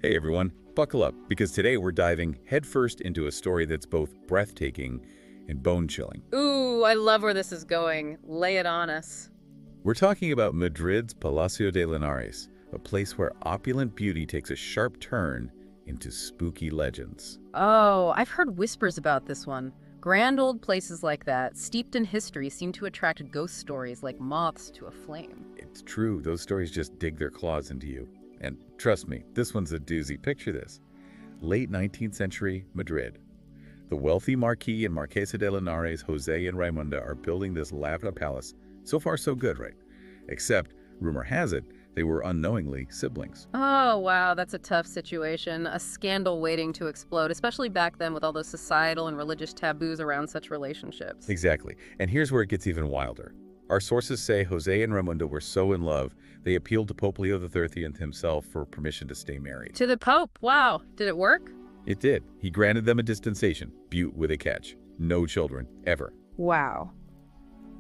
Hey everyone, buckle up because today we're diving headfirst into a story that's both breathtaking and bone-chilling. Ooh, I love where this is going. Lay it on us. We're talking about Madrid's Palacio de Linares, a place where opulent beauty takes a sharp turn into spooky legends. Oh, I've heard whispers about this one. Grand old places like that, steeped in history, seem to attract ghost stories like moths to a flame. It's true, those stories just dig their claws into you. And trust me, this one's a doozy. Picture this. Late 19th century Madrid. The wealthy Marquis and Marqueses de Linares, José and Raimunda, are building this lavada palace. So far, so good, right? Except, rumor has it, they were unknowingly siblings. Oh, wow, that's a tough situation. A scandal waiting to explode, especially back then with all those societal and religious taboos around such relationships. Exactly. And here's where it gets even wilder. Our sources say José and Raimunda were so in love, they appealed to Pope Leo XIII himself for permission to stay married. To the Pope? Wow. Did it work? It did. He granted them a dispensation, but with a catch. No children, ever. Wow.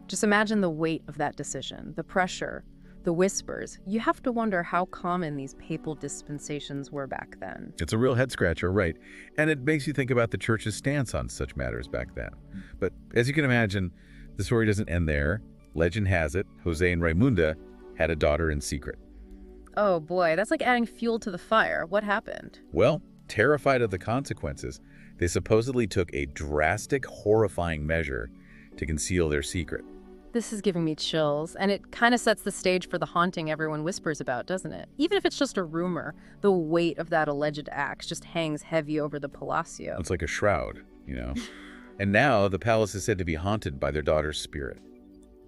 Just imagine the weight of that decision, the pressure, the whispers. You have to wonder how common these papal dispensations were back then. It's a real head-scratcher, right? And it makes you think about the church's stance on such matters back then. But as you can imagine, the story doesn't end there. Legend has it, José and Raimunda had a daughter in secret. Oh boy, that's like adding fuel to the fire. What happened? Well, terrified of the consequences, they supposedly took a drastic, horrifying measure to conceal their secret. This is giving me chills, and it kind of sets the stage for the haunting everyone whispers about, doesn't it? Even if it's just a rumor, the weight of that alleged act just hangs heavy over the Palacio. It's like a shroud, you know? And now the palace is said to be haunted by their daughter's spirit.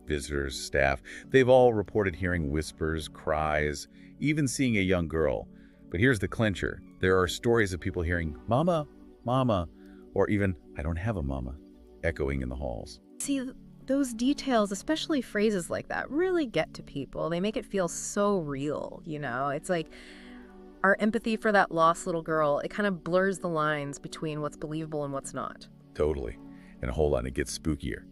Visitors, staff, they've all reported hearing whispers, cries, even seeing a young girl. But here's the clincher. There are stories of people hearing, "Mama, Mama," or even, "I don't have a mama," echoing in the halls. See, those details, especially phrases like that, really get to people. They make it feel so real, you know? It's like our empathy for that lost little girl, it kind of blurs the lines between what's believable and what's not. Totally. And hold on, it gets spookier.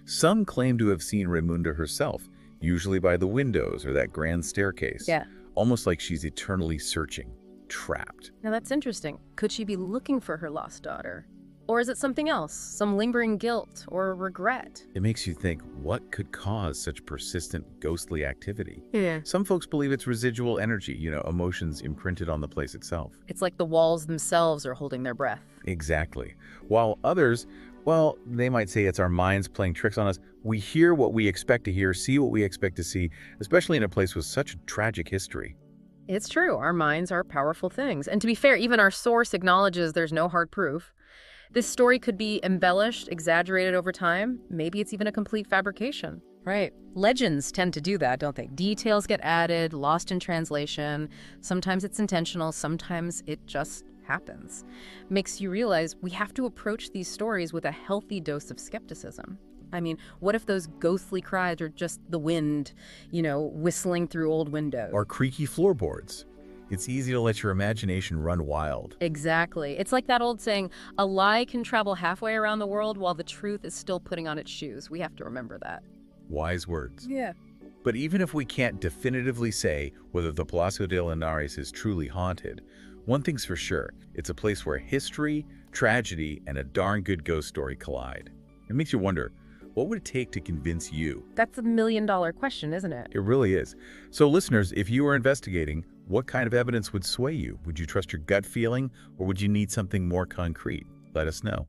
Some claim to have seen Raimunda herself, usually by the windows or that grand staircase. Yeah. Almost like she's eternally searching, trapped. Now that's interesting. Could she be looking for her lost daughter? Or is it something else? Some lingering guilt or regret? It makes you think, what could cause such persistent ghostly activity? Yeah. Some folks believe it's residual energy, emotions imprinted on the place itself. It's like the walls themselves are holding their breath. Exactly. While others, well, they might say it's our minds playing tricks on us. We hear what we expect to hear, see what we expect to see, especially in a place with such a tragic history. It's true. Our minds are powerful things. And to be fair, even our source acknowledges there's no hard proof. This story could be embellished, exaggerated over time. Maybe it's even a complete fabrication. Right. Legends tend to do that, don't they? Details get added, lost in translation. Sometimes it's intentional, sometimes it just happens. Makes you realize we have to approach these stories with a healthy dose of skepticism. I mean, what if those ghostly cries are just the wind, whistling through old windows? Or creaky floorboards. It's easy to let your imagination run wild. Exactly. It's like that old saying, a lie can travel halfway around the world while the truth is still putting on its shoes. We have to remember that. Wise words. Yeah. But even if we can't definitively say whether the Palacio de Linares is truly haunted, one thing's for sure, it's a place where history, tragedy, and a darn good ghost story collide. It makes you wonder, what would it take to convince you? That's a million-dollar question, isn't it? It really is. So listeners, if you were investigating, what kind of evidence would sway you? Would you trust your gut feeling, or would you need something more concrete? Let us know.